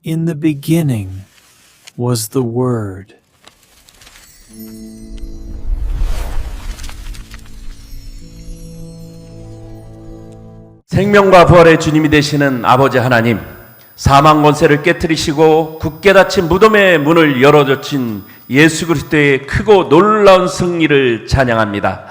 In the beginning was the Word. 생명과 부활의 주님이 되시는 아버지 하나님, 사망 권세를 깨뜨리시고 굳게 닫힌 무덤의 문을 열어젖힌 예수 그리스도의 크고 놀라운 승리를 찬양합니다.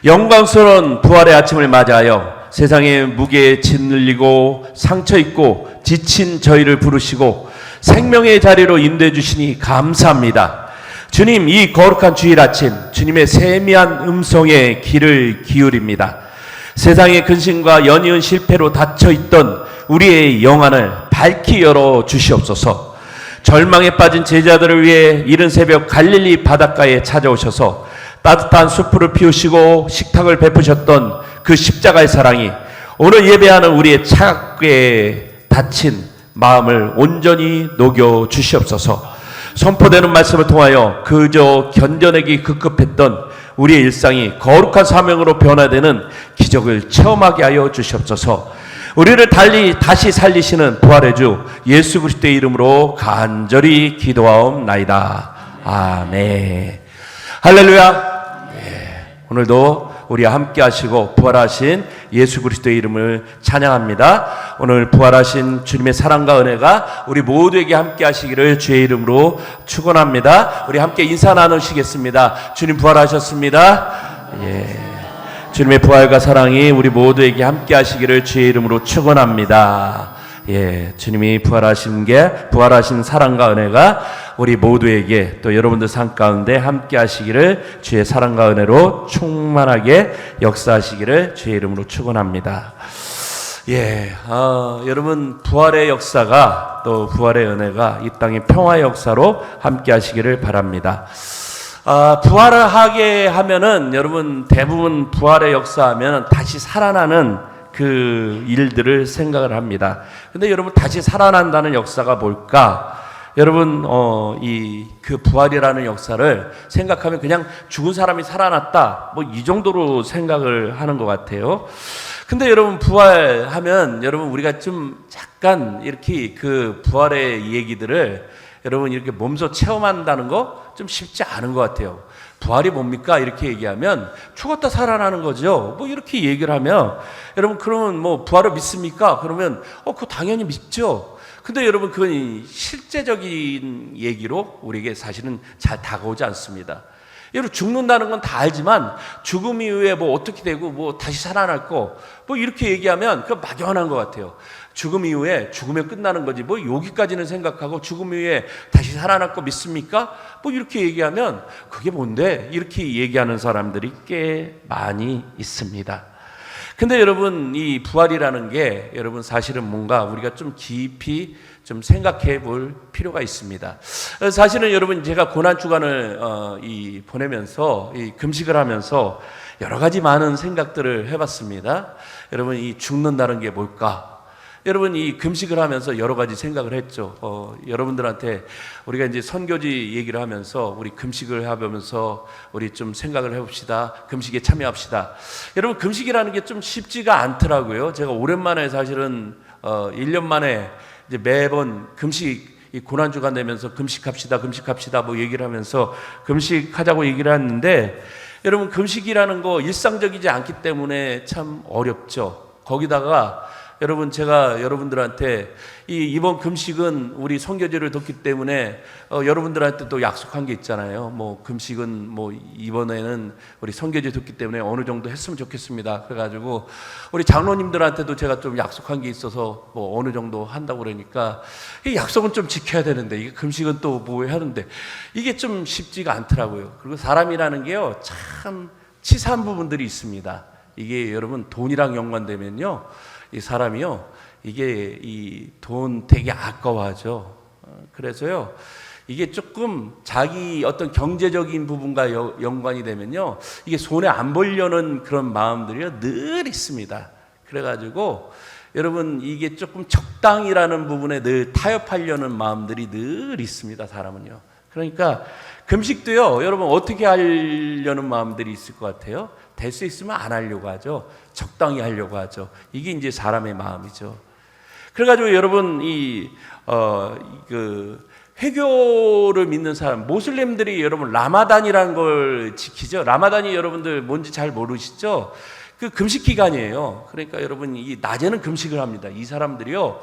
영광스러운 부활의 아침을 맞이하여 세상의 무게에 짓눌리고 상처 입고 지친 저희를 부르시고 생명의 자리로 인도해 주시니 감사합니다. 주님, 이 거룩한 주일 아침 주님의 세미한 음성에 귀를 기울입니다. 세상의 근심과 연이은 실패로 닫혀있던 우리의 영안을 밝히 열어 주시옵소서. 절망에 빠진 제자들을 위해 이른 새벽 갈릴리 바닷가에 찾아오셔서 따뜻한 수프를 피우시고 식탁을 베푸셨던 그 십자가의 사랑이 오늘 예배하는 우리의 차갑게 닫힌 마음을 온전히 녹여 주시옵소서. 선포되는 말씀을 통하여 그저 견뎌내기 급급했던 우리의 일상이 거룩한 사명으로 변화되는 기적을 체험하게 하여 주시옵소서. 우리를 다시 살리시는 부활의 주 예수 그리스도의 이름으로 간절히 기도하옵나이다. 아멘. 할렐루야. 오늘도 우리와 함께 하시고 부활하신 예수 그리스도의 이름을 찬양합니다. 오늘 부활하신 주님의 사랑과 은혜가 우리 모두에게 함께 하시기를 주의 이름으로 축원합니다. 우리 함께 인사 나누시겠습니다. 주님 부활하셨습니다. 주님의 부활과 사랑이 우리 모두에게 함께 하시기를 주의 이름으로 축원합니다. 주님이 부활하신 사랑과 은혜가 우리 모두에게 또 여러분들 삶 가운데 함께 하시기를 주의 사랑과 은혜로 충만하게 역사하시기를 주의 이름으로 축원합니다. 여러분 부활의 역사가 또 부활의 은혜가 이 땅의 평화의 역사로 함께 하시기를 바랍니다. 부활을 하게 하면은 여러분 대부분 부활의 역사하면 다시 살아나는 그 일들을 생각을 합니다. 근데 여러분 다시 살아난다는 역사가 뭘까? 여러분 그 부활이라는 역사를 생각하면 그냥 죽은 사람이 살아났다 뭐 이 정도로 생각을 하는 것 같아요. 근데 여러분 부활하면 여러분 우리가 좀 약간 이렇게 그 부활의 얘기들을 여러분 이렇게 몸소 체험한다는 거 좀 쉽지 않은 것 같아요. 부활이 뭡니까? 이렇게 얘기하면 죽었다 살아나는 거죠. 뭐 이렇게 얘기를 하면 여러분 그러면 뭐 부활을 믿습니까? 그러면 그거 당연히 믿죠. 근데 여러분 그건 실제적인 얘기로 우리에게 사실은 잘 다가오지 않습니다. 여러분 죽는다는 건 다 알지만 죽음 이후에 뭐 어떻게 되고 뭐 다시 살아날 거 뭐 이렇게 얘기하면 그건 막연한 것 같아요. 죽음 이후에 죽으면 끝나는 거지 뭐 여기까지는 생각하고 죽음 이후에 다시 살아날 거 믿습니까? 뭐 이렇게 얘기하면 그게 뭔데? 이렇게 얘기하는 사람들이 꽤 많이 있습니다. 근데 여러분 이 부활이라는 게 여러분 사실은 뭔가 우리가 좀 깊이 좀 생각해 볼 필요가 있습니다. 사실은 여러분 제가 고난주간을 보내면서 이 금식을 하면서 여러 가지 많은 생각들을 해봤습니다. 여러분 이 죽는다는 게 뭘까? 여러분 이 금식을 하면서 여러 가지 생각을 했죠. 여러분들한테 우리가 이제 선교지 얘기를 하면서 우리 금식을 하면서 우리 좀 생각을 해봅시다. 금식에 참여합시다. 여러분 금식이라는 게 좀 쉽지가 않더라고요. 제가 오랜만에 사실은 1년 만에 이제 매번 금식 이 고난주간 되면서 금식합시다 뭐 얘기를 하면서 금식하자고 얘기를 했는데 여러분 금식이라는 거 일상적이지 않기 때문에 참 어렵죠. 거기다가 여러분 제가 여러분들한테 이번 금식은 우리 선교제를 뒀기 때문에 여러분들한테 또 약속한 게 있잖아요. 뭐 금식은 뭐 이번에는 우리 선교제 뒀기 때문에 어느 정도 했으면 좋겠습니다. 그래가지고 우리 장로님들한테도 제가 좀 약속한 게 있어서 뭐 어느 정도 한다고 그러니까 이 약속은 좀 지켜야 되는데 이게 금식은 또 뭐 하는데 이게 좀 쉽지가 않더라고요. 그리고 사람이라는 게요 참 치사한 부분들이 있습니다. 이게 여러분 돈이랑 연관되면요. 이 사람이요, 이게 이 돈 되게 아까워하죠. 그래서요, 이게 조금 자기 어떤 경제적인 부분과 연관이 되면요, 이게 손에 안 보려는 그런 마음들이 늘 있습니다. 그래가지고 여러분 이게 조금 적당이라는 부분에 늘 타협하려는 마음들이 늘 있습니다. 사람은요. 그러니까 금식도요, 여러분 어떻게 하려는 마음들이 있을 것 같아요? 될 수 있으면 안 하려고 하죠. 적당히 하려고 하죠. 이게 이제 사람의 마음이죠. 그래가지고 여러분 회교를 믿는 사람, 모슬림들이 여러분 라마단이라는 걸 지키죠. 라마단이 여러분들 뭔지 잘 모르시죠? 그 금식 기간이에요. 그러니까 여러분 이 낮에는 금식을 합니다. 이 사람들이요,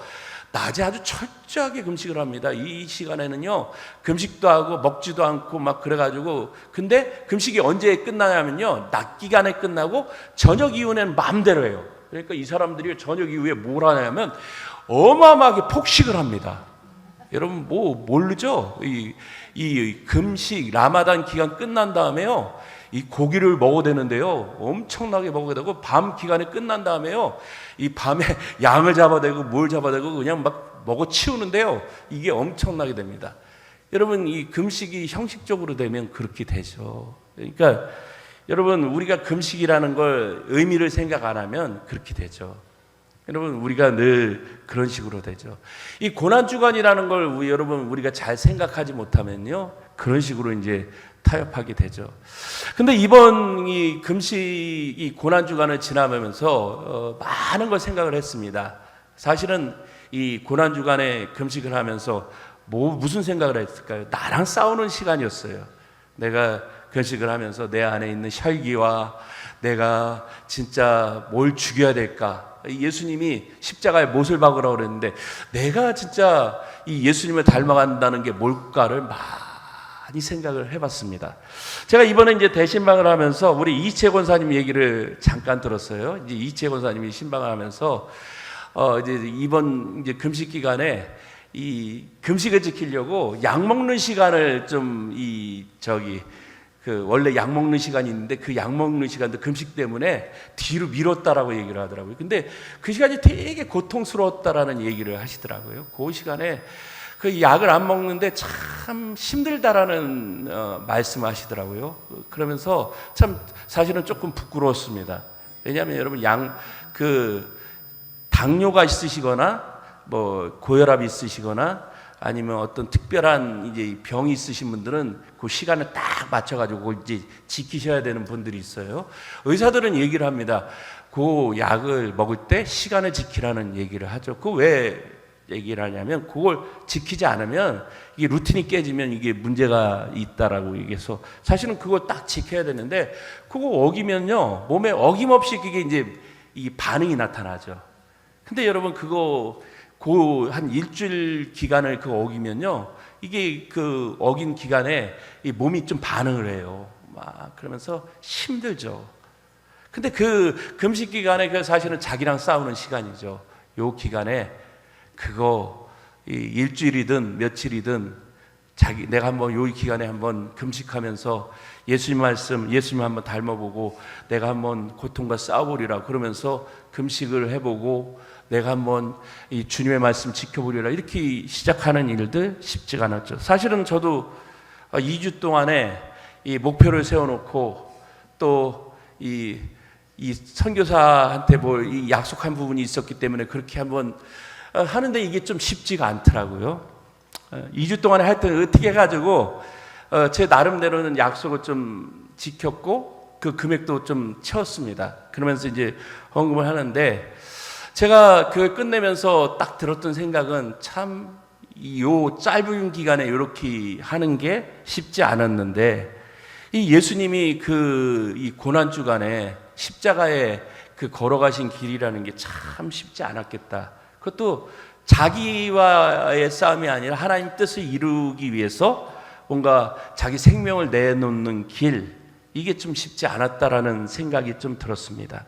낮에 아주 철저하게 금식을 합니다. 이 시간에는요, 금식도 하고 먹지도 않고 막 그래가지고, 근데 금식이 언제 끝나냐면요, 낮 기간에 끝나고 저녁 이후에는 마음대로 해요. 그러니까 이 사람들이 저녁 이후에 뭘 하냐면 어마어마하게 폭식을 합니다. 여러분 모르죠? 이 금식 라마단 기간 끝난 다음에요, 이 고기를 먹어야 되는데요, 엄청나게 먹어야 되고, 밤 기간이 끝난 다음에요, 이 밤에 양을 잡아대고 뭘 잡아대고 그냥 막 먹어 치우는데요, 이게 엄청나게 됩니다. 여러분 이 금식이 형식적으로 되면 그렇게 되죠. 그러니까 여러분 우리가 금식이라는 걸 의미를 생각 안 하면 그렇게 되죠. 여러분 우리가 늘 그런 식으로 되죠. 이 고난주간이라는 걸 여러분 우리가 잘 생각하지 못하면요, 그런 식으로 이제 타협하게 되죠. 근데 이번 이 금식 이 고난주간을 지나면서 많은 걸 생각을 했습니다. 사실은 이 고난주간에 금식을 하면서 무슨 생각을 했을까요? 나랑 싸우는 시간이었어요. 내가 금식을 하면서 내 안에 있는 혈기와 내가 진짜 뭘 죽여야 될까? 예수님이 십자가에 못을 박으라고 그랬는데 내가 진짜 이 예수님을 닮아간다는 게 뭘까를 많이 생각을 해봤습니다. 제가 이번에 이제 대신방을 하면서 우리 이채 권사님 얘기를 잠깐 들었어요. 이제 이채 권사님이 신방을 하면서 이제 이번 이제 금식 기간에 이 금식을 지키려고 약 먹는 시간을 좀 원래 약 먹는 시간이 있는데 그 약 먹는 시간도 금식 때문에 뒤로 미뤘다라고 얘기를 하더라고요. 근데 그 시간이 되게 고통스러웠다라는 얘기를 하시더라고요. 그 시간에 그 약을 안 먹는데 참 힘들다라는 말씀을 하시더라고요. 그러면서 참 사실은 조금 부끄러웠습니다. 왜냐하면 여러분 당뇨가 있으시거나 뭐 고혈압이 있으시거나 아니면 어떤 특별한 이제 병이 있으신 분들은 그 시간을 딱 맞춰가지고 이제 지키셔야 되는 분들이 있어요. 의사들은 얘기를 합니다. 그 약을 먹을 때 시간을 지키라는 얘기를 하죠. 그 왜 얘기를 하냐면 그걸 지키지 않으면 이게 루틴이 깨지면 이게 문제가 있다라고 얘기해서 사실은 그걸 딱 지켜야 되는데 그거 어기면요 몸에 어김없이 그게 이제 이 반응이 나타나죠. 근데 여러분 그거 한 일주일 기간을 어기면요, 이게 그 어긴 기간에 이 몸이 좀 반응을 해요. 막 그러면서 힘들죠. 근데 그 금식 기간에 그 사실은 자기랑 싸우는 시간이죠. 요 기간에 이 일주일이든 며칠이든 내가 한번 요 기간에 한번 금식하면서 예수님 한번 닮아보고 내가 한번 고통과 싸워보리라 그러면서 금식을 해보고 내가 한번 이 주님의 말씀 지켜보리라 이렇게 시작하는 일들 쉽지가 않았죠. 사실은 저도 2주 동안에 이 목표를 세워놓고 또 이 선교사한테 이 약속한 부분이 있었기 때문에 그렇게 한번 하는데 이게 좀 쉽지가 않더라고요. 2주 동안에 하여튼 어떻게 해가지고 제 나름대로는 약속을 좀 지켰고 그 금액도 좀 채웠습니다. 그러면서 이제 헌금을 하는데 제가 그걸 끝내면서 딱 들었던 생각은 참 요 짧은 기간에 이렇게 하는 게 쉽지 않았는데 이 예수님이 이 고난 주간에 십자가에 걸어가신 길이라는 게 참 쉽지 않았겠다. 그것도 자기와의 싸움이 아니라 하나님 뜻을 이루기 위해서 뭔가 자기 생명을 내놓는 길, 이게 좀 쉽지 않았다라는 생각이 좀 들었습니다.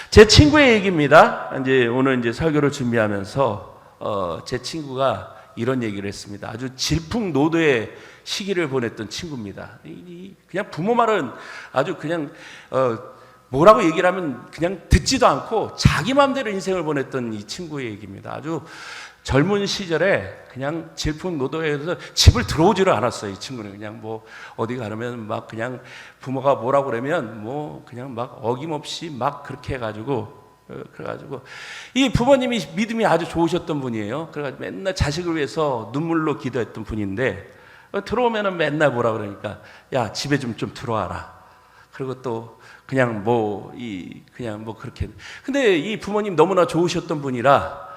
제 친구의 얘기입니다. 오늘 설교를 준비하면서 제 친구가 이런 얘기를 했습니다. 아주 질풍노도의 시기를 보냈던 친구입니다. 그냥 부모 말은 아주 그냥 뭐라고 얘기를 하면 그냥 듣지도 않고 자기 마음대로 인생을 보냈던 이 친구의 얘기입니다. 아주 젊은 시절에 그냥 질풍노도에서 집을 들어오지를 않았어요. 이 친구는 그냥 뭐 어디 가면 막 그냥 부모가 뭐라고 그러면 뭐 그냥 막 어김없이 막 그렇게 해가지고 그래가지고 이 부모님이 믿음이 아주 좋으셨던 분이에요. 그래가지고 맨날 자식을 위해서 눈물로 기도했던 분인데 들어오면은 맨날 뭐라 그러니까 야 집에 좀 들어와라. 그리고 또 그냥 그냥 뭐 그렇게. 근데 이 부모님 너무나 좋으셨던 분이라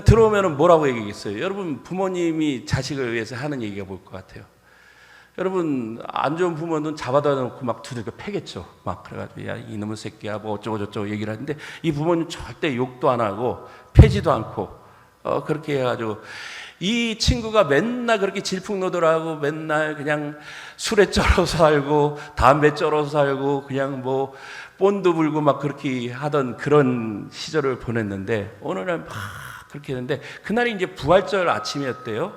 들어오면 뭐라고 얘기했어요? 여러분 부모님이 자식을 위해서 하는 얘기가 뭘 것 같아요? 여러분 안 좋은 부모는 잡아다 놓고 막 두들겨 패겠죠. 막 그래가지고 야 이놈의 새끼야 뭐 어쩌고 저쩌고 얘기를 하는데 이 부모님 절대 욕도 안 하고 패지도 않고 그렇게 해가지고 이 친구가 맨날 그렇게 질풍노도하고 맨날 그냥 술에 쩔어서 살고 담배 쩔어서 살고 그냥 뭐 본드 불고 막 그렇게 하던 그런 시절을 보냈는데 어느 날 막 그렇게 했는데 그날이 이제 부활절 아침이었대요.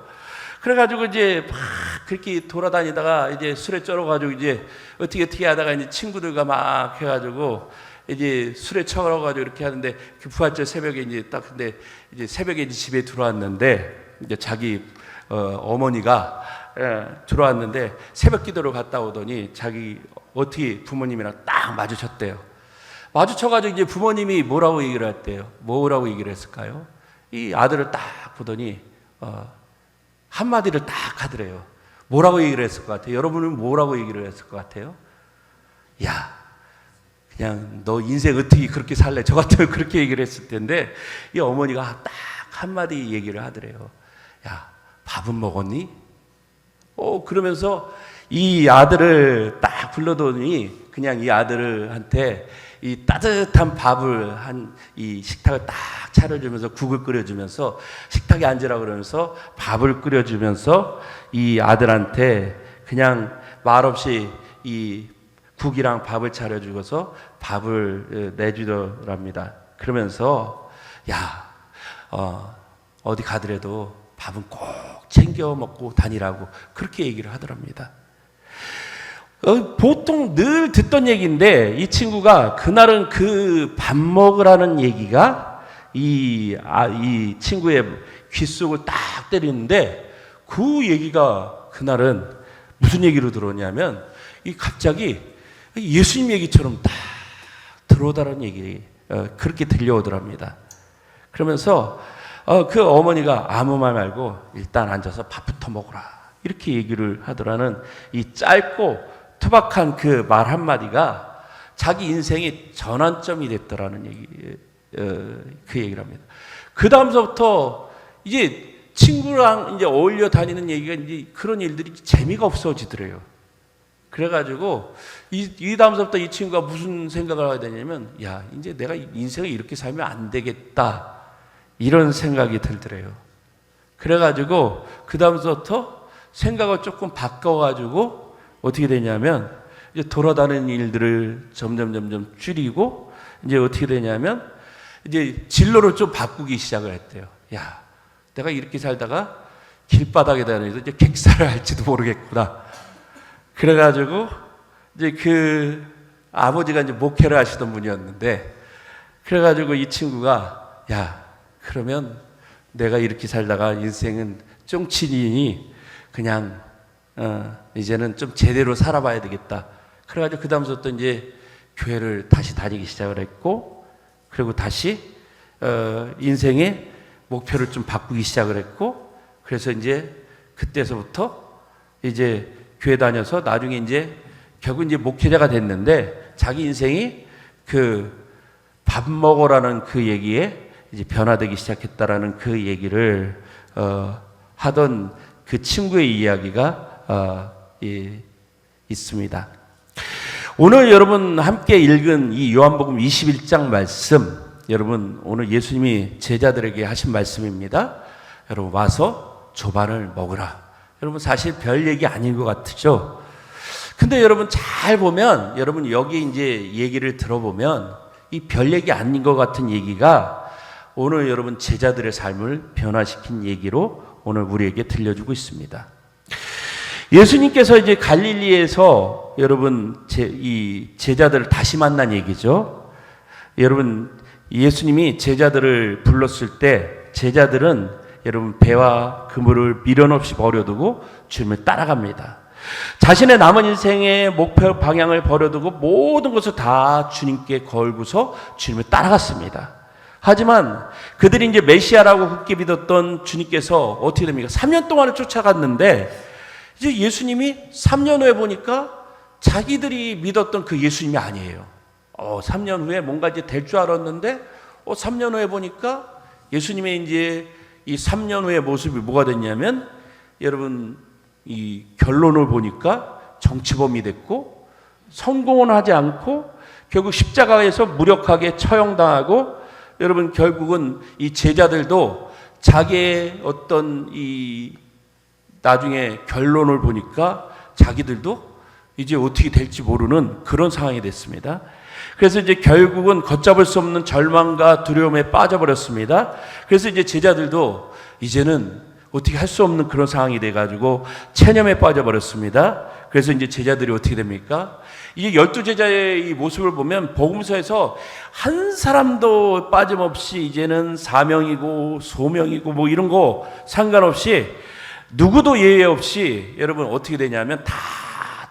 그래가지고 이제 막 그렇게 돌아다니다가 이제 술에 쩔어가지고 이제 어떻게 하다가 이제 친구들과 막 해가지고 이제 술에 처가지고 이렇게 하는데 그 부활절 새벽에 이제 딱 근데 이제 새벽에 이제 집에 들어왔는데 이제 자기 어머니가 들어왔는데 새벽 기도를 갔다 오더니 자기 어떻게 부모님이랑 딱 마주쳤대요. 마주쳐가지고 이제 부모님이 뭐라고 얘기를 했대요. 뭐라고 얘기를 했을까요? 이 아들을 딱 보더니 한마디를 딱 하더래요. 뭐라고 얘기를 했을 것 같아요? 여러분은 뭐라고 얘기를 했을 것 같아요? 야, 그냥 너 인생 어떻게 그렇게 살래? 저 같으면 그렇게 얘기를 했을 텐데 이 어머니가 딱 한마디 얘기를 하더래요. 야, 밥은 먹었니? 그러면서 이 아들을 딱 불러더니 그냥 이 아들한테 이 따뜻한 밥을 이 식탁을 딱 차려주면서 국을 끓여주면서 식탁에 앉으라 그러면서 밥을 끓여주면서 이 아들한테 그냥 말없이 이 국이랑 밥을 차려주고서 밥을 내주더랍니다. 그러면서 야, 어디 가더라도 밥은 꼭 챙겨 먹고 다니라고 그렇게 얘기를 하더랍니다. 보통 늘 듣던 얘기인데 이 친구가 그날은 그 밥 먹으라는 얘기가 이 친구의 귓속을 딱 때리는데 그 얘기가 그날은 무슨 얘기로 들어오냐면 이 갑자기 예수님 얘기처럼 딱 들어오다는 얘기 그렇게 들려오더랍니다. 그러면서 그 어머니가 아무 말 말고 일단 앉아서 밥부터 먹어라 이렇게 얘기를 하더라는 이 짧고 투박한 그 말 한마디가 자기 인생의 전환점이 됐더라는 얘기, 그 얘기를 합니다. 그 다음서부터 이제 친구랑 이제 어울려 다니는 얘기가 이제 그런 일들이 재미가 없어지더래요. 그래가지고 이 다음서부터 이 친구가 무슨 생각을 하게 되냐면 야, 이제 내가 인생을 이렇게 살면 안 되겠다. 이런 생각이 들더래요. 그래가지고 그 다음서부터 생각을 조금 바꿔가지고 어떻게 되냐면 이제 돌아다니는 일들을 점점 줄이고 이제 어떻게 되냐면 이제 진로를 좀 바꾸기 시작을 했대요. 야, 내가 이렇게 살다가 길바닥에 다니면서 이제 객사를 할지도 모르겠구나. 그래가지고 이제 그 아버지가 이제 목회를 하시던 분이었는데 그래가지고 이 친구가 야, 그러면 내가 이렇게 살다가 인생은 쫑치니 그냥 이제는 좀 제대로 살아봐야 되겠다. 그래가지고 그 다음부터 이제 교회를 다시 다니기 시작을 했고, 그리고 다시 인생의 목표를 좀 바꾸기 시작을 했고, 그래서 이제 그때서부터 이제 교회 다녀서 나중에 이제 결국 이제 목회자가 됐는데 자기 인생이 그 밥 먹으라는 그 얘기에 이제 변화되기 시작했다라는 그 얘기를 하던 그 친구의 이야기가 있습니다. 오늘 여러분 함께 읽은 이 요한복음 21장 말씀, 여러분 오늘 예수님이 제자들에게 하신 말씀입니다. 여러분 와서 조반을 먹으라. 여러분 사실 별 얘기 아닌 것 같죠? 근데 여러분 잘 보면 여러분 여기 이제 얘기를 들어보면 이 별 얘기 아닌 것 같은 얘기가 오늘 여러분 제자들의 삶을 변화시킨 얘기로 오늘 우리에게 들려주고 있습니다. 예수님께서 이제 갈릴리에서 여러분 이 제자들을 다시 만난 얘기죠. 여러분 예수님이 제자들을 불렀을 때 제자들은 여러분 배와 그물을 미련 없이 버려두고 주님을 따라갑니다. 자신의 남은 인생의 목표 방향을 버려두고 모든 것을 다 주님께 걸고서 주님을 따라갔습니다. 하지만 그들이 이제 메시아라고 굳게 믿었던 주님께서 어떻게 됩니까? 3년 동안을 쫓아갔는데 이제 예수님이 3년 후에 보니까 자기들이 믿었던 그 예수님이 아니에요. 3년 후에 뭔가 이제 될 줄 알았는데 3년 후에 보니까 예수님의 이제 이 3년 후의 모습이 뭐가 됐냐면 여러분 이 결론을 보니까 정치범이 됐고 성공은 하지 않고 결국 십자가에서 무력하게 처형당하고 여러분 결국은 이 제자들도 자기의 어떤 이 나중에 결론을 보니까 자기들도 이제 어떻게 될지 모르는 그런 상황이 됐습니다. 그래서 이제 결국은 걷잡을 수 없는 절망과 두려움에 빠져버렸습니다. 그래서 이제 제자들도 이제는 어떻게 할 수 없는 그런 상황이 돼가지고 체념에 빠져버렸습니다. 그래서 이제 제자들이 어떻게 됩니까? 이제 12제자의 이 모습을 보면 복음서에서 한 사람도 빠짐없이 이제는 사명이고 소명이고 뭐 이런 거 상관없이 누구도 예외 없이 여러분 어떻게 되냐면 다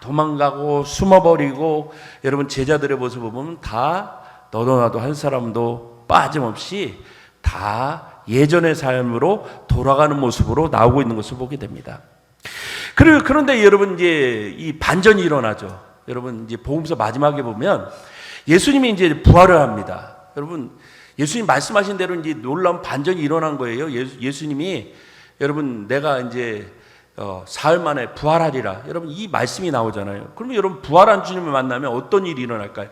도망가고 숨어버리고 여러분 제자들의 모습을 보면 다 너도 나도 한 사람도 빠짐없이 다 예전의 삶으로 돌아가는 모습으로 나오고 있는 것을 보게 됩니다. 그런데 여러분 이제 이 반전이 일어나죠. 여러분 이제 복음서 마지막에 보면 예수님이 이제 부활을 합니다. 여러분 예수님 말씀하신 대로 이제 놀라운 반전이 일어난 거예요. 예수님이 여러분 내가 이제 사흘 만에 부활하리라. 여러분 이 말씀이 나오잖아요. 그러면 여러분 부활한 주님을 만나면 어떤 일이 일어날까요?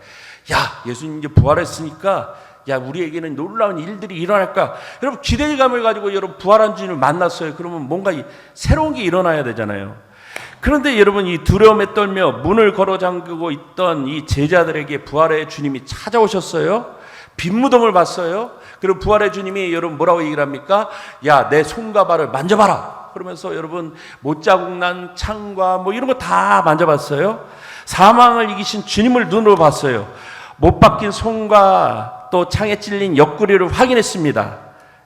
야, 예수님 이제 부활했으니까 야, 우리에게는 놀라운 일들이 일어날까? 여러분 기대감을 가지고 여러분 부활한 주님을 만났어요. 그러면 뭔가 새로운 게 일어나야 되잖아요. 그런데 여러분 이 두려움에 떨며 문을 걸어 잠그고 있던 이 제자들에게 부활의 주님이 찾아오셨어요. 빈무덤을 봤어요. 그리고 부활의 주님이 여러분 뭐라고 얘기를 합니까? 야, 내 손과 발을 만져봐라. 그러면서 여러분 못자국 난 창과 뭐 이런 거 다 만져봤어요. 사망을 이기신 주님을 눈으로 봤어요. 못 박힌 손과 또 창에 찔린 옆구리를 확인했습니다.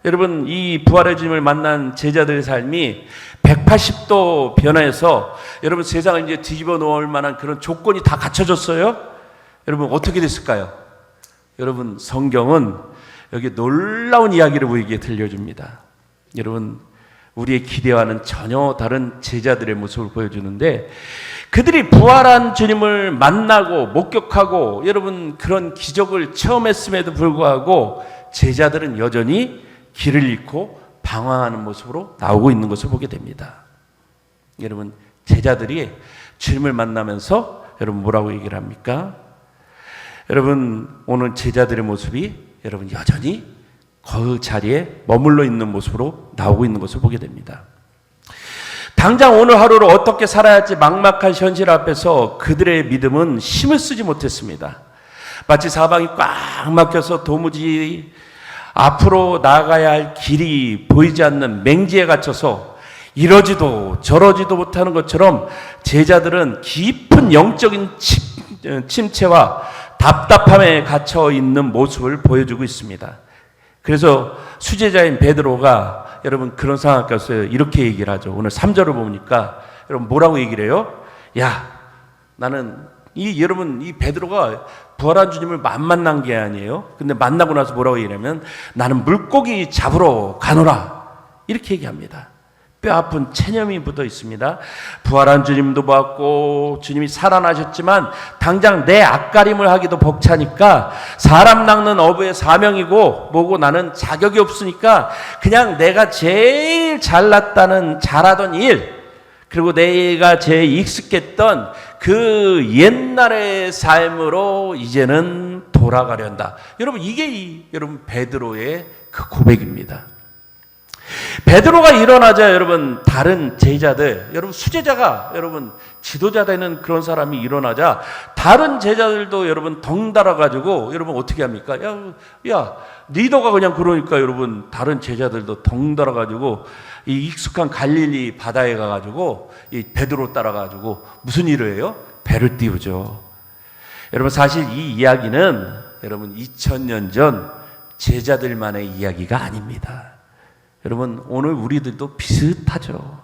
여러분 이 부활의 주님을 만난 제자들의 삶이 180도 변화해서 여러분 세상을 이제 뒤집어 놓을 만한 그런 조건이 다 갖춰졌어요. 여러분 어떻게 됐을까요? 여러분 성경은 여기 놀라운 이야기를 우리에게 들려줍니다. 여러분 우리의 기대와는 전혀 다른 제자들의 모습을 보여주는데 그들이 부활한 주님을 만나고 목격하고 여러분 그런 기적을 체험했음에도 불구하고 제자들은 여전히 길을 잃고 방황하는 모습으로 나오고 있는 것을 보게 됩니다. 여러분 제자들이 주님을 만나면서 여러분 뭐라고 얘기를 합니까? 여러분 오늘 제자들의 모습이 여러분 여전히 그 자리에 머물러 있는 모습으로 나오고 있는 것을 보게 됩니다. 당장 오늘 하루를 어떻게 살아야 할지 막막한 현실 앞에서 그들의 믿음은 힘을 쓰지 못했습니다. 마치 사방이 꽉 막혀서 도무지 앞으로 나아가야 할 길이 보이지 않는 맹지에 갇혀서 이러지도 저러지도 못하는 것처럼 제자들은 깊은 영적인 침체와 답답함에 갇혀 있는 모습을 보여주고 있습니다. 그래서 수제자인 베드로가 여러분 그런 상황 가서 이렇게 얘기를 하죠. 오늘 3절을 보니까 여러분 뭐라고 얘기를 해요? 야, 나는 여러분 이 베드로가 부활한 주님을 안 만난 게 아니에요. 근데 만나고 나서 뭐라고 얘기하냐면 나는 물고기 잡으러 가노라. 이렇게 얘기합니다. 뼈 아픈 체념이 묻어 있습니다. 부활한 주님도 봤고 주님이 살아나셨지만 당장 내 앞가림을 하기도 벅차니까 사람 낚는 어부의 사명이고 뭐고 나는 자격이 없으니까 그냥 내가 제일 잘하던 일 그리고 내가 제일 익숙했던 그 옛날의 삶으로 이제는 돌아가련다. 여러분 이게 여러분 베드로의 그 고백입니다. 베드로가 일어나자 여러분 다른 제자들 여러분 수제자가 여러분 지도자 되는 그런 사람이 일어나자 다른 제자들도 여러분 덩달아 가지고 여러분 어떻게 합니까? 야 리더가 그냥 그러니까 여러분 다른 제자들도 덩달아 가지고 이 익숙한 갈릴리 바다에 가 가지고 이 베드로 따라 가지고 무슨 일을 해요? 배를 띄우죠. 여러분 사실 이 이야기는 여러분 2000년 전 제자들만의 이야기가 아닙니다. 여러분 오늘 우리들도 비슷하죠.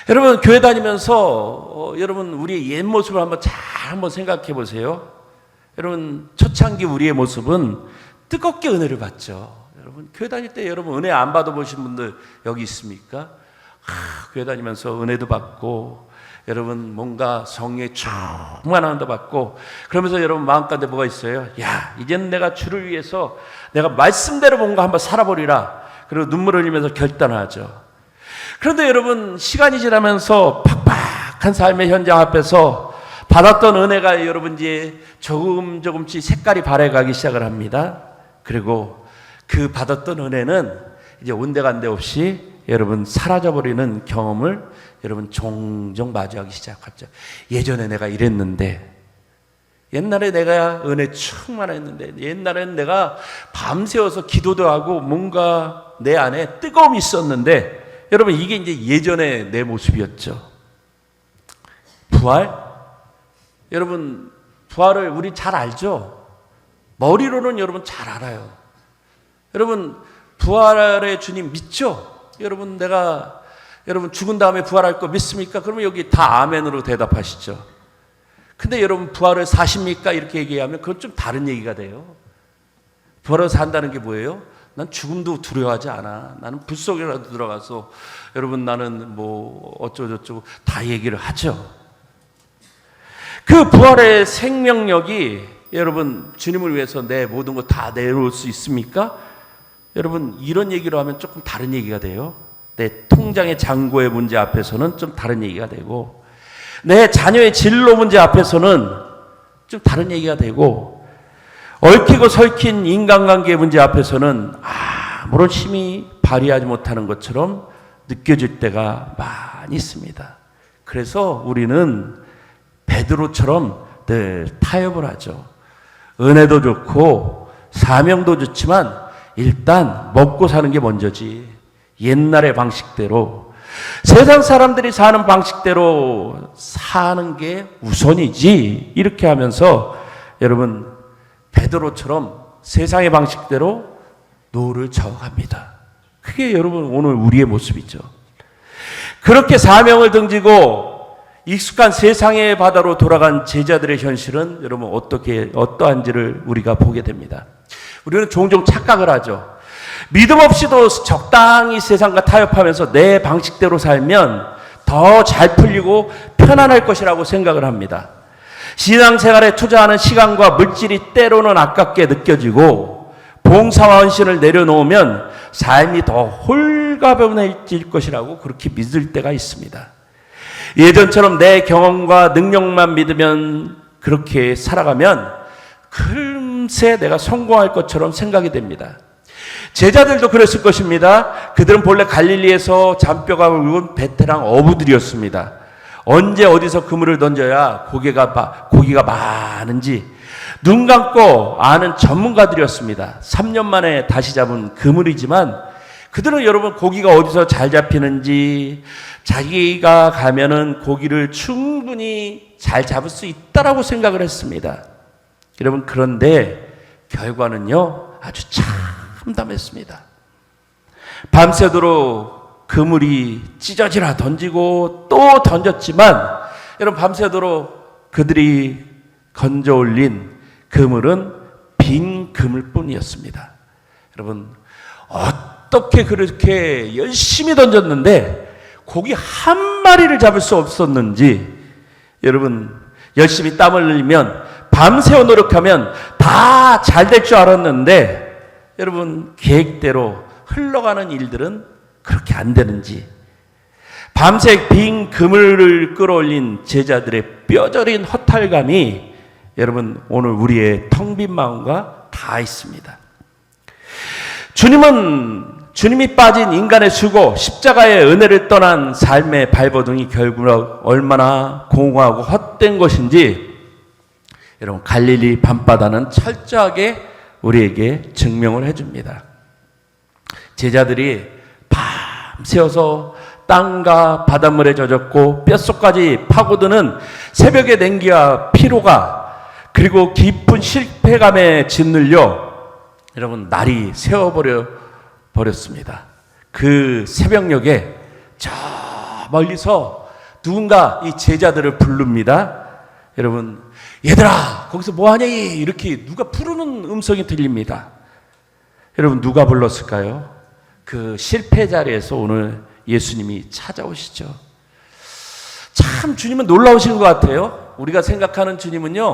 여러분 교회 다니면서 여러분 우리의 옛 모습을 한번 생각해 보세요. 여러분 초창기 우리의 모습은 뜨겁게 은혜를 받죠. 여러분 교회 다닐 때 여러분 은혜 안 받아보신 분들 여기 있습니까? 교회 다니면서 은혜도 받고 여러분 뭔가 성령의 충만한 도 받고 그러면서 여러분 마음가운데 뭐가 있어요? 야, 이제는 내가 주를 위해서 내가 말씀대로 뭔가 한번 살아보리라. 그리고 눈물을 흘리면서 결단하죠. 그런데 여러분 시간이 지나면서 팍팍한 삶의 현장 앞에서 받았던 은혜가 여러분 이제 조금씩 색깔이 바래가기 시작을 합니다. 그리고 그 받았던 은혜는 이제 온데간데 없이 여러분 사라져버리는 경험을 여러분 종종 마주하기 시작하죠. 예전에 내가 이랬는데, 옛날에 내가 은혜 충만했는데, 옛날에는 내가 밤새워서 기도도 하고 뭔가 내 안에 뜨거움이 있었는데, 여러분 이게 이제 예전의 내 모습이었죠. 부활? 여러분 부활을 우리 잘 알죠? 머리로는 여러분 잘 알아요. 여러분 부활의 주님 믿죠? 여러분 내가 여러분 죽은 다음에 부활할 거 믿습니까? 그러면 여기 다 아멘으로 대답하시죠. 근데 여러분 부활을 사십니까? 이렇게 얘기하면 그건 좀 다른 얘기가 돼요. 부활을 산다는 게 뭐예요? 난 죽음도 두려워하지 않아. 나는 불 속이라도 들어가서 여러분 나는 뭐 어쩌고저쩌고 다 얘기를 하죠. 그 부활의 생명력이 여러분 주님을 위해서 내 모든 거 다 내놓을 수 있습니까? 여러분 이런 얘기로 하면 조금 다른 얘기가 돼요. 내 통장의 잔고의 문제 앞에서는 좀 다른 얘기가 되고, 내 자녀의 진로 문제 앞에서는 좀 다른 얘기가 되고, 얽히고 설킨 인간관계 문제 앞에서는 아무런 힘이 발휘하지 못하는 것처럼 느껴질 때가 많이 있습니다. 그래서 우리는 베드로처럼 늘 타협을 하죠. 은혜도 좋고 사명도 좋지만 일단 먹고 사는 게 먼저지. 옛날의 방식대로, 세상 사람들이 사는 방식대로 사는 게 우선이지. 이렇게 하면서 여러분 베드로처럼 세상의 방식대로 노를 저어갑니다. 그게 여러분 오늘 우리의 모습이죠. 그렇게 사명을 등지고 익숙한 세상의 바다로 돌아간 제자들의 현실은 여러분 어떠한지를 우리가 보게 됩니다. 우리는 종종 착각을 하죠. 믿음 없이도 적당히 세상과 타협하면서 내 방식대로 살면 더 잘 풀리고 편안할 것이라고 생각을 합니다. 신앙생활에 투자하는 시간과 물질이 때로는 아깝게 느껴지고 봉사와 헌신을 내려놓으면 삶이 더 홀가분해질 것이라고 그렇게 믿을 때가 있습니다. 예전처럼 내 경험과 능력만 믿으면 그렇게 살아가면 금세 내가 성공할 것처럼 생각이 됩니다. 제자들도 그랬을 것입니다. 그들은 본래 갈릴리에서 잔뼈가 굵은 베테랑 어부들이었습니다. 언제 어디서 그물을 던져야 고기가 많은지 눈 감고 아는 전문가들이었습니다. 3년 만에 다시 잡은 그물이지만 그들은 여러분 고기가 어디서 잘 잡히는지, 자기가 가면은 고기를 충분히 잘 잡을 수 있다라고 생각을 했습니다. 여러분 그런데 결과는요 아주 참담했습니다. 밤새도록 그물이 찢어지라 던지고 또 던졌지만 여러분 밤새도록 그들이 건져 올린 그물은 빈 그물뿐이었습니다. 여러분 어떻게 그렇게 열심히 던졌는데 고기 한 마리를 잡을 수 없었는지, 여러분 열심히 땀을 흘리면 밤새워 노력하면 다 잘 될 줄 알았는데 여러분 계획대로 흘러가는 일들은 그렇게 안 되는지, 밤새 빈 그물을 끌어올린 제자들의 뼈저린 허탈감이 여러분 오늘 우리의 텅 빈 마음과 다 있습니다. 주님이 빠진 인간의 수고, 십자가의 은혜를 떠난 삶의 발버둥이 결국 얼마나 공허하고 헛된 것인지 여러분 갈릴리 밤바다는 철저하게 우리에게 증명을 해줍니다. 제자들이 밤새워서 땅과 바닷물에 젖었고 뼛속까지 파고드는 새벽의 냉기와 피로가, 그리고 깊은 실패감에 짓눌려 여러분 날이 새어버렸습니다. 그 새벽녘에 저 멀리서 누군가 이 제자들을 부릅니다. 여러분, 얘들아 거기서 뭐하냐 이렇게 누가 부르는 음성이 들립니다. 여러분 누가 불렀을까요? 그 실패 자리에서 오늘 예수님이 찾아오시죠. 참 주님은 놀라우신 것 같아요. 우리가 생각하는 주님은요,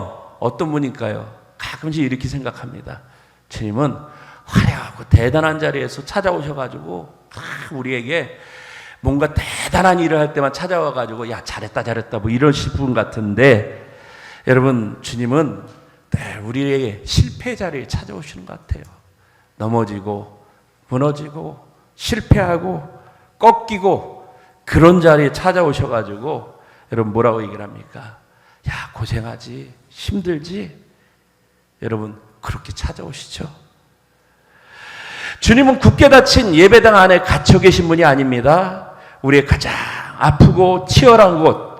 어떤 분일까요? 가끔씩 이렇게 생각합니다. 주님은 화려하고 대단한 자리에서 찾아오셔가지고 우리에게 뭔가 대단한 일을 할 때만 찾아와가지고 야 잘했다 잘했다 뭐 이러실 분 같은데, 여러분 주님은 우리에게 실패 자리에 찾아오시는 것 같아요. 넘어지고 무너지고 실패하고 꺾이고 그런 자리에 찾아오셔가지고 여러분 뭐라고 얘기를 합니까? 야 고생하지 힘들지? 여러분 그렇게 찾아오시죠. 주님은 굳게 닫힌 예배당 안에 갇혀 계신 분이 아닙니다. 우리의 가장 아프고 치열한 곳,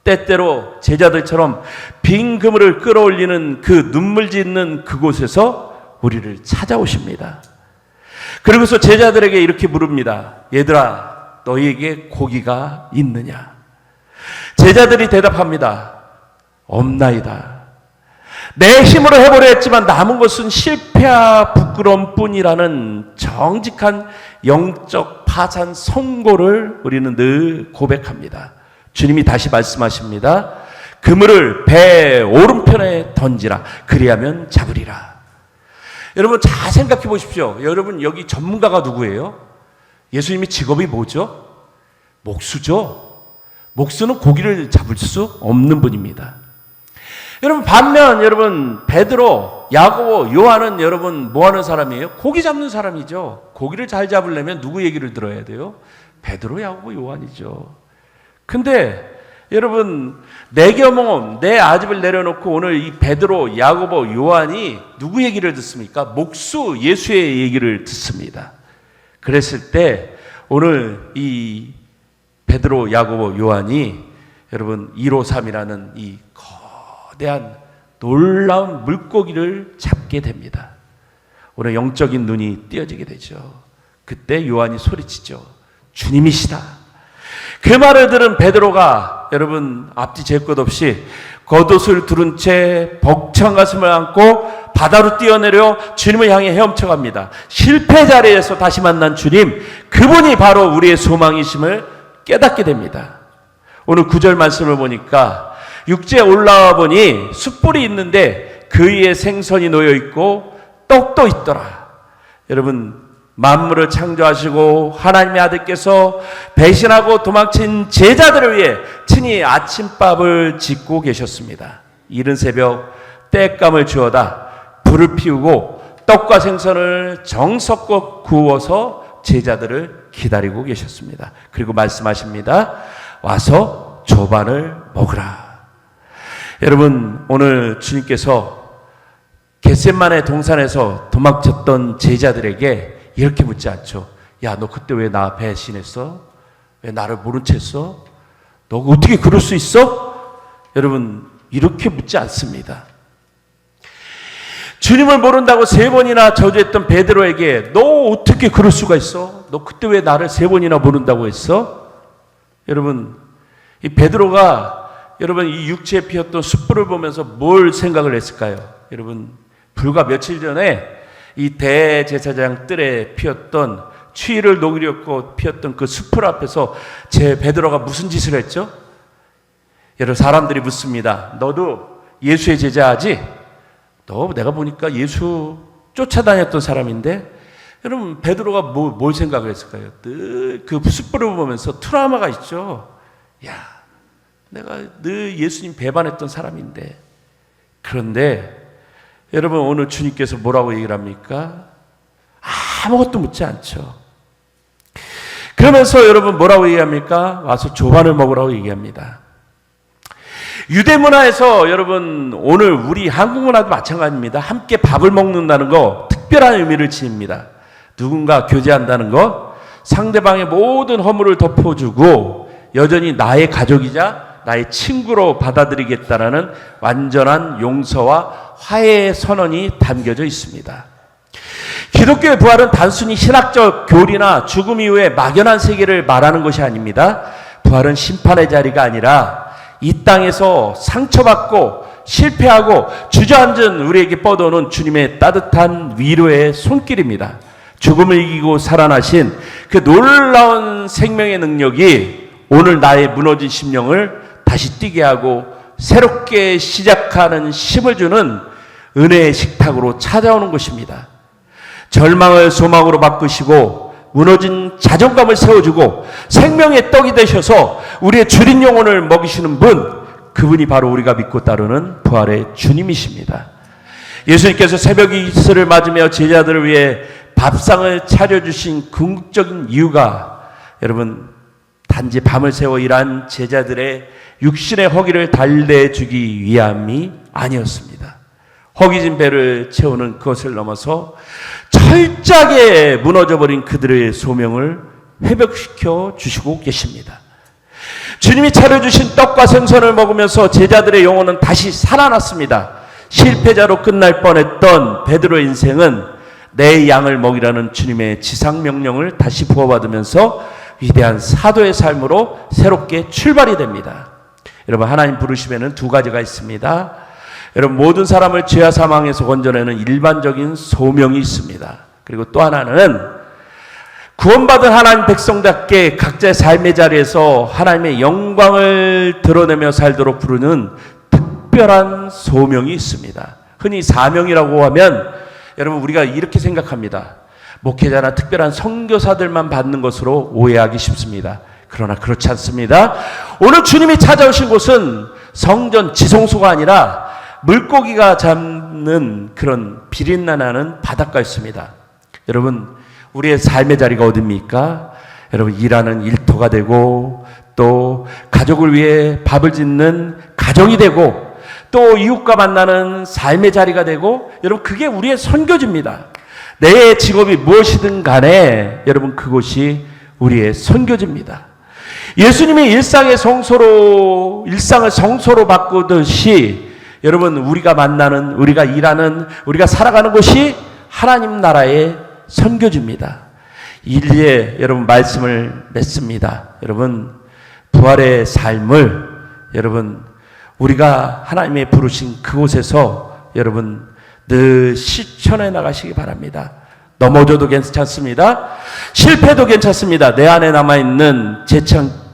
때때로 제자들처럼 빈 그물을 끌어올리는 그 눈물 짓는 그곳에서 우리를 찾아오십니다. 그러고서 제자들에게 이렇게 물읍니다. 얘들아, 너희에게 고기가 있느냐? 제자들이 대답합니다. 없나이다. 내 힘으로 해보려 했지만 남은 것은 실패와 부끄러움 뿐이라는 정직한 영적 파산 선고를 우리는 늘 고백합니다. 주님이 다시 말씀하십니다. 그물을 배 오른편에 던지라. 그리하면 잡으리라. 여러분 잘 생각해 보십시오. 여러분 여기 전문가가 누구예요? 예수님의 직업이 뭐죠? 목수죠. 목수는 고기를 잡을 수 없는 분입니다. 여러분 반면 여러분 베드로, 야고보, 요한은 여러분 뭐 하는 사람이에요? 고기 잡는 사람이죠. 고기를 잘 잡으려면 누구 얘기를 들어야 돼요? 베드로, 야고보, 요한이죠. 근데 여러분 내 경험, 내 아집을 내려놓고 오늘 이 베드로, 야고보, 요한이 누구 얘기를 듣습니까? 목수 예수의 얘기를 듣습니다. 그랬을 때 오늘 이 베드로, 야고보, 요한이 여러분 153이라는 이 거대한 놀라운 물고기를 잡게 됩니다. 오늘 영적인 눈이 띄어지게 되죠. 그때 요한이 소리치죠. 주님이시다. 그 말을 들은 베드로가 여러분 앞뒤 잴 것 없이 겉옷을 두른 채 벅찬 가슴을 안고 바다로 뛰어내려 주님을 향해 헤엄쳐 갑니다. 실패 자리에서 다시 만난 주님, 그분이 바로 우리의 소망이심을 깨닫게 됩니다. 오늘 9절 말씀을 보니까 육지에 올라와 보니 숯불이 있는데 그 위에 생선이 놓여 있고 떡도 있더라. 여러분 만물을 창조하시고 하나님의 아들께서 배신하고 도망친 제자들을 위해 친히 아침밥을 짓고 계셨습니다. 이른 새벽 땔감을 주어다 불을 피우고 떡과 생선을 정성껏 구워서 제자들을 기다리고 계셨습니다. 그리고 말씀하십니다. 와서 조반을 먹으라. 여러분 오늘 주님께서 겟세마네 동산에서 도망쳤던 제자들에게 이렇게 묻지 않죠. 야, 너 그때 왜 나 배신했어? 왜 나를 모른 채 했어? 너 어떻게 그럴 수 있어? 여러분 이렇게 묻지 않습니다. 주님을 모른다고 3번이나 저주했던 베드로에게 너 어떻게 그럴 수가 있어? 너 그때 왜 나를 3번이나 모른다고 했어? 여러분 이 베드로가 여러분 이 육체에 피었던 숯불을 보면서 뭘 생각을 했을까요? 여러분 불과 며칠 전에 이 대제사장 뜰에 피었던 추위를 녹이려고 피었던 그 숯불 앞에서 제 베드로가 무슨 짓을 했죠? 여러분 사람들이 묻습니다. 너도 예수의 제자지? 너 내가 보니까 예수 쫓아다녔던 사람인데, 여러분 베드로가 뭘 생각을 했을까요? 늘 그 숯불을 보면서 트라우마가 있죠. 야, 내가 늘 예수님 배반했던 사람인데. 그런데 여러분 오늘 주님께서 뭐라고 얘기를 합니까? 아무것도 묻지 않죠. 그러면서 여러분 뭐라고 얘기합니까? 와서 조반을 먹으라고 얘기합니다. 유대 문화에서 여러분 오늘 우리 한국 문화도 마찬가지입니다. 함께 밥을 먹는다는 거 특별한 의미를 지닙니다. 누군가 교제한다는 것, 상대방의 모든 허물을 덮어주고 여전히 나의 가족이자 나의 친구로 받아들이겠다라는 완전한 용서와 화해의 선언이 담겨져 있습니다. 기독교의 부활은 단순히 신학적 교리나 죽음 이후의 막연한 세계를 말하는 것이 아닙니다. 부활은 심판의 자리가 아니라 이 땅에서 상처받고 실패하고 주저앉은 우리에게 뻗어오는 주님의 따뜻한 위로의 손길입니다. 죽음을 이기고 살아나신 그 놀라운 생명의 능력이 오늘 나의 무너진 심령을 다시 뛰게 하고 새롭게 시작하는 힘을 주는 은혜의 식탁으로 찾아오는 것입니다. 절망을 소망으로 바꾸시고 무너진 자존감을 세워주고 생명의 떡이 되셔서 우리의 주린 영혼을 먹이시는 분, 그분이 바로 우리가 믿고 따르는 부활의 주님이십니다. 예수님께서 새벽 이슬을 맞으며 제자들을 위해 밥상을 차려주신 궁극적인 이유가 여러분 단지 밤을 새워 일한 제자들의 육신의 허기를 달래주기 위함이 아니었습니다. 허기진 배를 채우는 그것을 넘어서 철저하게 무너져버린 그들의 소명을 회복시켜 주시고 계십니다. 주님이 차려주신 떡과 생선을 먹으면서 제자들의 영혼은 다시 살아났습니다. 실패자로 끝날 뻔했던 베드로의 인생은 내 양을 먹이라는 주님의 지상명령을 다시 부어받으면서 위대한 사도의 삶으로 새롭게 출발이 됩니다. 여러분, 하나님 부르심에는 두 가지가 있습니다. 여러분, 모든 사람을 죄와 사망에서 건져내는 일반적인 소명이 있습니다. 그리고 또 하나는 구원받은 하나님 백성답게 각자의 삶의 자리에서 하나님의 영광을 드러내며 살도록 부르는 특별한 소명이 있습니다. 흔히 사명이라고 하면 여러분 우리가 이렇게 생각합니다. 목회자나 특별한 선교사들만 받는 것으로 오해하기 쉽습니다. 그러나 그렇지 않습니다. 오늘 주님이 찾아오신 곳은 성전 지성소가 아니라 물고기가 잡는 그런 비린내나는 바닷가였습니다. 여러분, 우리의 삶의 자리가 어딥니까? 여러분, 일하는 일터가 되고 또 가족을 위해 밥을 짓는 가정이 되고 또 이웃과 만나는 삶의 자리가 되고, 여러분 그게 우리의 선교지입니다. 내 직업이 무엇이든 간에 여러분 그곳이 우리의 선교지입니다. 예수님이 일상을 성소로 바꾸듯이 여러분 우리가 만나는, 우리가 일하는, 우리가 살아가는 곳이 하나님 나라의 선교지입니다. 일리에 여러분 말씀을 맺습니다. 여러분 부활의 삶을 여러분 우리가 하나님의 부르신 그곳에서 여러분 늘 실천해 나가시기 바랍니다. 넘어져도 괜찮습니다. 실패도 괜찮습니다. 내 안에 남아있는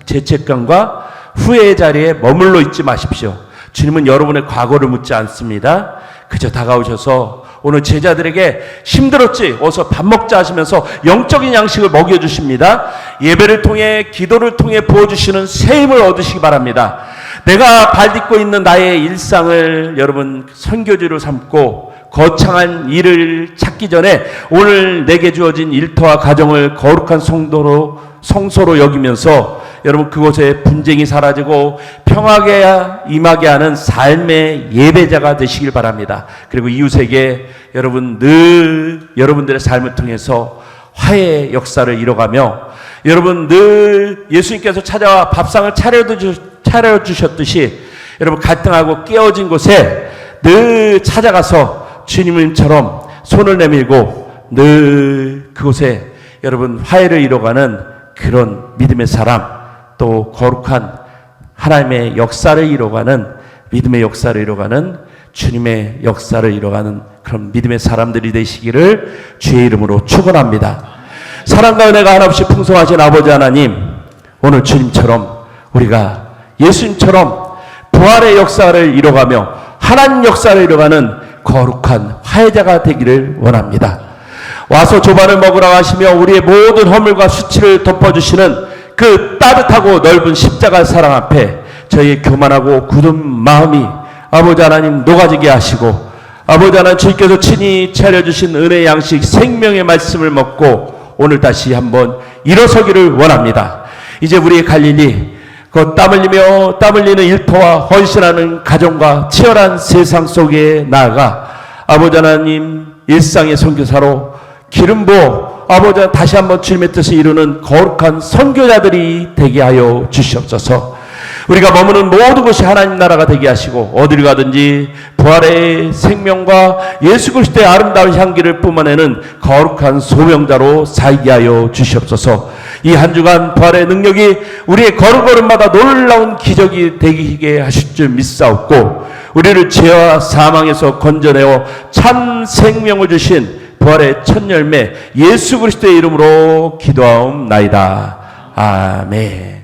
죄책감과 후회의 자리에 머물러 있지 마십시오. 주님은 여러분의 과거를 묻지 않습니다. 그저 다가오셔서 오늘 제자들에게 힘들었지? 어서 밥 먹자 하시면서 영적인 양식을 먹여주십니다. 예배를 통해 기도를 통해 부어주시는 새 힘을 얻으시기 바랍니다. 내가 발딛고 있는 나의 일상을 여러분 선교지로 삼고 거창한 일을 찾기 전에 오늘 내게 주어진 일터와 가정을 거룩한 성소로 여기면서 여러분 그곳에 분쟁이 사라지고 평화게 임하게 하는 삶의 예배자가 되시길 바랍니다. 그리고 이웃에게 여러분 늘 여러분들의 삶을 통해서 화해의 역사를 이뤄가며 여러분 늘 예수님께서 찾아와 밥상을 차려주셨듯이 여러분 갈등하고 깨어진 곳에 늘 찾아가서 주님처럼 손을 내밀고 늘 그곳에 여러분 화해를 이뤄가는 그런 믿음의 사람, 또 거룩한 하나님의 역사를 이뤄가는 믿음의 역사를 이뤄가는 주님의 역사를 이뤄가는 그런 믿음의 사람들이 되시기를 주의 이름으로 축원합니다. 사랑과 은혜가 한없이 풍성하신 아버지 하나님, 오늘 주님처럼 우리가 예수님처럼 부활의 역사를 이뤄가며 하나님 역사를 이뤄가는 거룩한 화해자가 되기를 원합니다. 와서 조반을 먹으라 하시며 우리의 모든 허물과 수치를 덮어주시는 그 따뜻하고 넓은 십자가 사랑 앞에 저희의 교만하고 굳은 마음이 아버지 하나님 녹아지게 하시고, 아버지 하나님 주님께서 친히 차려주신 은혜의 양식 생명의 말씀을 먹고 오늘 다시 한번 일어서기를 원합니다. 이제 우리의 갈릴리 그 땀 흘리는 일터와 헌신하는 가정과 치열한 세상 속에 나아가 아버지 하나님 일상의 선교사로 기름 부어 아버지 하나님 다시 한번 주님의 뜻을 이루는 거룩한 선교자들이 되게 하여 주시옵소서. 우리가 머무는 모든 곳이 하나님 나라가 되게 하시고 어디를 가든지 부활의 생명과 예수 그리스도의 아름다운 향기를 뿜어내는 거룩한 소명자로 살게 하여 주시옵소서. 이 한 주간 부활의 능력이 우리의 걸음걸음마다 놀라운 기적이 되게 하실 줄 믿사옵고, 우리를 죄와 사망에서 건져내어 참 생명을 주신 부활의 첫 열매 예수 그리스도의 이름으로 기도하옵나이다. 아멘.